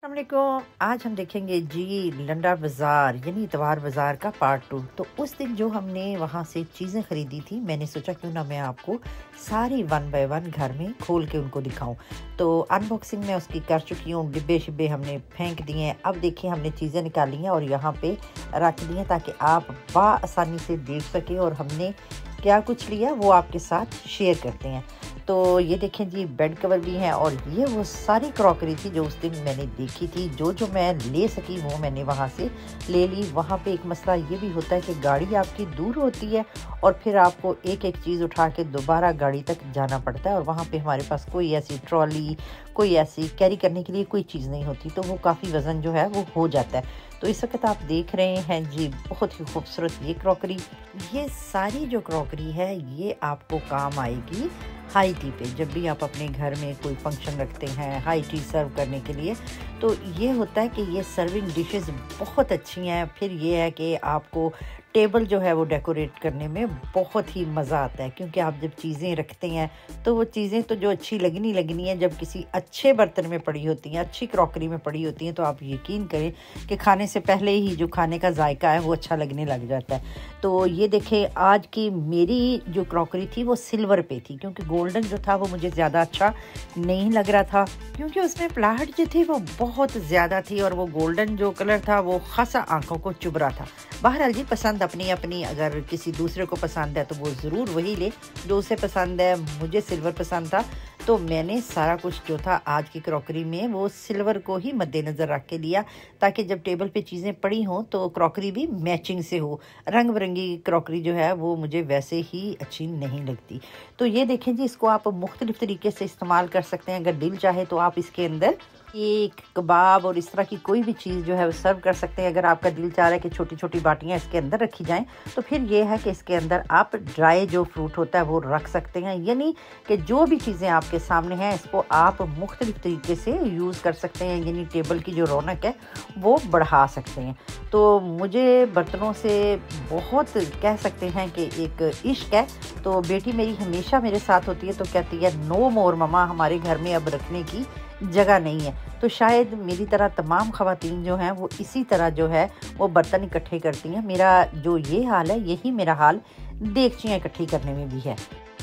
अस्सलामुअलैकुम। आज हम देखेंगे जी लंडा बाज़ार यानी इतवार बाज़ार का पार्ट 2। तो उस दिन जो हमने वहाँ से चीज़ें ख़रीदी थी, मैंने सोचा क्यों ना मैं आपको सारी वन बाय वन घर में खोल के उनको दिखाऊं। तो अनबॉक्सिंग मैं उसकी कर चुकी हूँ, डिब्बे शिब्बे हमने फेंक दिए हैं। अब देखिए हमने चीज़ें निकाली हैं और यहाँ पे रख दी हैं ताकि आप बआसानी से देख सकें और हमने क्या कुछ लिया वो आपके साथ शेयर करते हैं। तो ये देखें जी, बेड कवर भी हैं और ये वो सारी क्रॉकरी थी जो उस दिन मैंने देखी थी। जो मैं ले सकी वो मैंने वहाँ से ले ली। वहाँ पे एक मसला ये भी होता है कि गाड़ी आपकी दूर होती है और फिर आपको एक एक चीज़ उठा के दोबारा गाड़ी तक जाना पड़ता है और वहाँ पे हमारे पास कोई ऐसी ट्रॉली, कोई ऐसी कैरी करने के लिए कोई चीज़ नहीं होती, तो वो काफ़ी वज़न जो है वो हो जाता है। तो इस वक्त आप देख रहे हैं जी बहुत ही खूबसूरत ये क्रॉकरी। ये सारी जो क्रॉकरी है ये आपको काम आएगी हाई टी पे। जब भी आप अपने घर में कोई फंक्शन रखते हैं हाई टी सर्व करने के लिए, तो ये होता है कि ये सर्विंग डिशेस बहुत अच्छी हैं। फिर ये है कि आपको टेबल जो है वो डेकोरेट करने में बहुत ही मज़ा आता है, क्योंकि आप जब चीज़ें रखते हैं तो वो चीज़ें तो जो अच्छी लगनी है जब किसी अच्छे बर्तन में पड़ी होती हैं, अच्छी क्रॉकरी में पड़ी होती हैं, तो आप यकीन करें कि खाने से पहले ही जो खाने का जायका है वो अच्छा लगने लग जाता है। तो ये देखें, आज की मेरी जो क्रॉकरी थी वो सिल्वर पे थी, क्योंकि गोल्डन जो था वो मुझे ज़्यादा अच्छा नहीं लग रहा था, क्योंकि उसमें प्लाहट जो थी वो बहुत ज़्यादा थी और वो गोल्डन जो कलर था वो खासा आंखों को चुभ रहा था। बहरहाल जी, पसंद अपनी अपनी, अगर किसी दूसरे को पसंद है तो वो ज़रूर वही ले जो उसे पसंद है। मुझे सिल्वर पसंद था तो मैंने सारा कुछ जो था आज की क्रॉकरी में वो सिल्वर को ही मद्देनज़र रख के लिया, ताकि जब टेबल पे चीज़ें पड़ी हों तो क्रॉकरी भी मैचिंग से हो। रंग बिरंगी क्रॉकरी जो है वो मुझे वैसे ही अच्छी नहीं लगती। तो ये देखें जी, इसको आप मुख्तलिफ़ तरीके से इस्तेमाल कर सकते हैं। अगर दिल चाहे तो आप इसके अंदर केक, कबाब और इस तरह की कोई भी चीज़ जो है वो सर्व कर सकते हैं। अगर आपका दिल चाह रहा है कि छोटी छोटी बाटियाँ इसके अंदर रखी जाएं, तो फिर ये है कि इसके अंदर आप ड्राई जो फ्रूट होता है वो रख सकते हैं। यानी कि जो भी चीज़ें आपके सामने हैं इसको आप मुख्तलिफ तरीके से यूज़ कर सकते हैं, यानी टेबल की जो रौनक है वो बढ़ा सकते हैं। तो मुझे बर्तनों से बहुत कह सकते हैं कि एक इश्क है। तो बेटी मेरी हमेशा मेरे साथ होती है, तो कहती है नो मोर ममा, हमारे घर में अब रखने की जगह नहीं है। तो शायद मेरी तरह तमाम ख़वातीन जो हैं वो इसी तरह जो है वो बर्तन इकट्ठे करती हैं। मेरा जो ये हाल है यही मेरा हाल देगचियाँ इकट्ठी करने में भी है।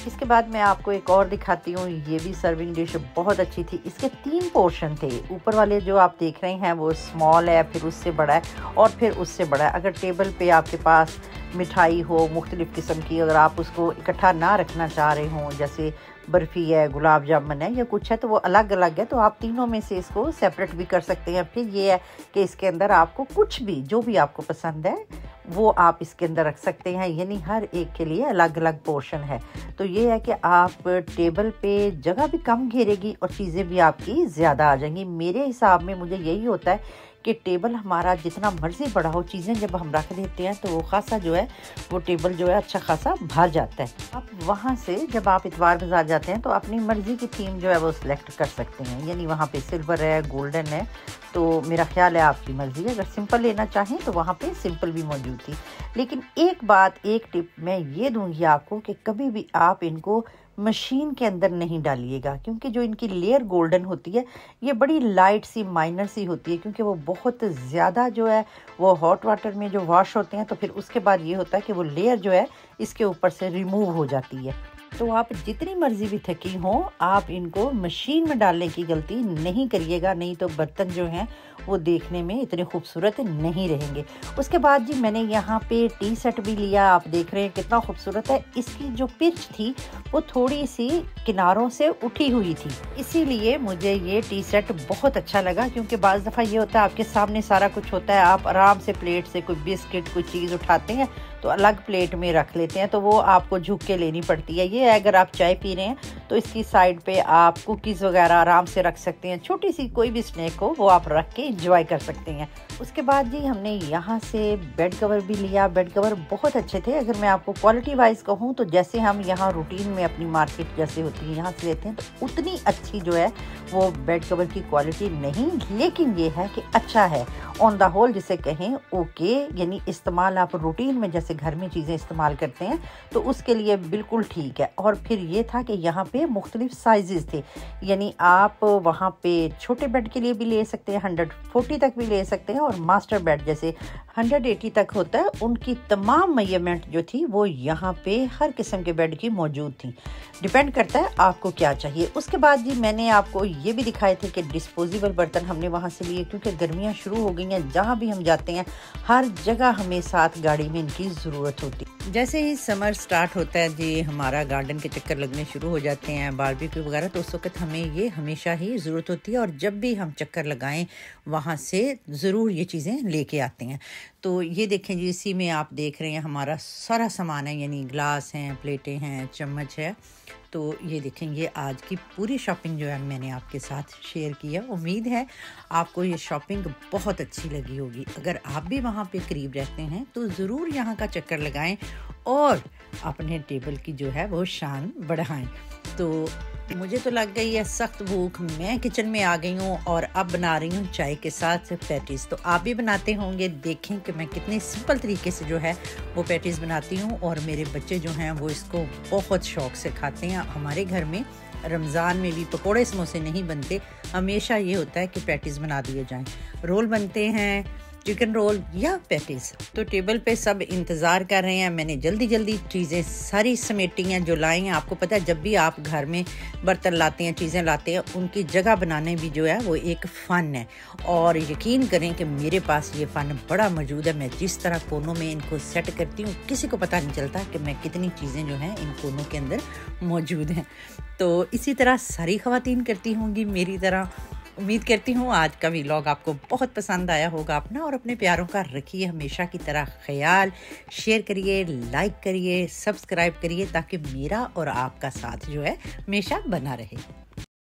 इसके बाद मैं आपको एक और दिखाती हूँ। ये भी सर्विंग डिश बहुत अच्छी थी। इसके 3 पोर्शन थे। ऊपर वाले जो आप देख रहे हैं वो स्मॉल है, फिर उससे बड़ा है और फिर उससे बड़ा है। अगर टेबल पे आपके पास मिठाई हो मुख्तलिफ़ किस्म की, अगर आप उसको इकट्ठा ना रखना चाह रहे हों, जैसे बर्फ़ी है, गुलाब जामुन है या कुछ है, तो वो अलग अलग है, तो आप तीनों में से इसको सेपरेट भी कर सकते हैं। फिर ये है कि इसके अंदर आपको कुछ भी जो भी आपको पसंद है वो आप इसके अंदर रख सकते हैं, यानी हर एक के लिए अलग अलग पोर्शन है। तो ये है कि आप टेबल पे जगह भी कम घेरेगी और चीज़ें भी आपकी ज़्यादा आ जाएंगी। मेरे हिसाब में मुझे यही होता है कि टेबल हमारा जितना मर्ज़ी बड़ा हो, चीज़ें जब हम रख देते हैं तो वो खासा जो है वो टेबल जो है अच्छा खासा भर जाता है। आप वहाँ से जब आप इतवार बाज़ार जाते हैं तो अपनी मर्ज़ी की थीम जो है वो सिलेक्ट कर सकते हैं, यानी वहाँ पे सिल्वर है, गोल्डन है, तो मेरा ख्याल है आपकी मर्ज़ी है। अगर सिंपल लेना चाहें तो वहाँ पे सिंपल भी मौजूद थी। लेकिन एक बात, एक टिप मैं ये दूंगी आपको कि कभी भी आप इनको मशीन के अंदर नहीं डालिएगा, क्योंकि जो इनकी लेयर गोल्डन होती है ये बड़ी लाइट सी माइनर सी होती है, क्योंकि वो बहुत ज़्यादा जो है वो हॉट वाटर में जो वॉश होते हैं तो फिर उसके बाद ये होता है कि वो लेयर जो है इसके ऊपर से रिमूव हो जाती है। तो आप जितनी मर्जी भी थकी हों, आप इनको मशीन में डालने की गलती नहीं करिएगा, नहीं तो बर्तन जो हैं वो देखने में इतने खूबसूरत नहीं रहेंगे। उसके बाद जी मैंने यहाँ पे टी सेट भी लिया। आप देख रहे हैं कितना खूबसूरत है। इसकी जो पिच थी वो थोड़ी सी किनारों से उठी हुई थी, इसीलिए मुझे ये टी सेट बहुत अच्छा लगा, क्योंकि बाज़ दफ़ा ये होता है आपके सामने सारा कुछ होता है, आप आराम से प्लेट से कोई बिस्किट कोई चीज़ उठाते हैं तो अलग प्लेट में रख लेते हैं, तो वो आपको झुक के लेनी पड़ती है। ये अगर आप चाय पी रहे हैं तो इसकी साइड पे आप कुकीज़ वगैरह आराम से रख सकते हैं, छोटी सी कोई भी स्नैक हो वो आप रख के एंजॉय कर सकते हैं। उसके बाद जी हमने यहाँ से बेड कवर भी लिया। बेड कवर बहुत अच्छे थे। अगर मैं आपको क्वालिटी वाइज कहूँ तो जैसे हम यहाँ रूटीन में अपनी मार्केट जैसे होती है यहाँ से लेते हैं तो उतनी अच्छी जो है वो बेड कवर की क्वालिटी नहीं, लेकिन ये है कि अच्छा है ऑन द होल जिसे कहें ओके, यानी इस्तेमाल आप रूटीन में जैसे घर में चीज़ें इस्तेमाल करते हैं तो उसके लिए बिल्कुल ठीक है। और फिर ये था कि यहाँ पे पे मुख्तलिफ साइजेस थे, यानी आप वहाँ पे छोटे बेड के लिए भी ले सकते हैं, 140 तक भी ले सकते हैं, और मास्टर बेड जैसे 180 तक होता है, उनकी तमाम मेजरमेंट जो थी वो यहाँ पे हर किस्म के बेड की मौजूद थी। डिपेंड करता है आपको क्या चाहिए। उसके बाद जी मैंने आपको ये भी दिखाए थे कि डिस्पोजेबल बर्तन हमने वहाँ से लिए, क्योंकि गर्मियाँ शुरू हो गई हैं, जहाँ भी हम जाते हैं हर जगह हमें साथ गाड़ी में इनकी ज़रूरत होती है। जैसे ही समर स्टार्ट होता है जी, हमारा गार्डन के चक्कर लगने शुरू हो जाते हैं, बारबेक्यू वगैरह, तो उस वक्त हमें ये हमेशा ही ज़रूरत होती है, और जब भी हम चक्कर लगाएं वहाँ से ज़रूर ये चीज़ें लेके आते हैं। तो ये देखें जी, इसी में आप देख रहे हैं हमारा सारा सामान है, यानी ग्लास हैं, प्लेटें हैं, चम्मच है। तो ये देखें, ये आज की पूरी शॉपिंग जो है मैंने आपके साथ शेयर की है। उम्मीद है आपको ये शॉपिंग बहुत अच्छी लगी होगी। अगर आप भी वहाँ पे करीब रहते हैं तो ज़रूर यहाँ का चक्कर लगाएं और अपने टेबल की जो है वो शान बढ़ाएं। तो मुझे तो लग गई है सख्त भूख, मैं किचन में आ गई हूँ और अब बना रही हूँ चाय के साथ पैटीज़। तो आप भी बनाते होंगे, देखें कि मैं कितने सिंपल तरीके से जो है वो पैटीज़ बनाती हूँ, और मेरे बच्चे जो हैं वो इसको बहुत शौक से खाते हैं। हमारे घर में रमज़ान में भी पकोड़े समोसे नहीं बनते, हमेशा ये होता है कि पैटीज़ बना दिए जाएं। रोल बनते हैं, चिकन रोल या पैटीज़। तो टेबल पे सब इंतज़ार कर रहे हैं। मैंने जल्दी जल्दी चीज़ें सारी समेटी हैं जो लाई हैं। आपको पता है जब भी आप घर में बर्तन लाते हैं, चीज़ें लाते हैं, उनकी जगह बनाने भी जो है वो एक फ़न है, और यकीन करें कि मेरे पास ये फ़न बड़ा मौजूद है। मैं जिस तरह कोनों में इनको सेट करती हूँ, किसी को पता नहीं चलता कि मैं कितनी चीज़ें जो हैं इन कोनों के अंदर मौजूद हैं। तो इसी तरह सारी ख़वातीन करती होंगी मेरी तरह। उम्मीद करती हूँ आज का व्लॉग आपको बहुत पसंद आया होगा अपना, और अपने प्यारों का रखिए हमेशा की तरह ख्याल। शेयर करिए, लाइक करिए, सब्सक्राइब करिए, ताकि मेरा और आपका साथ जो है हमेशा बना रहे।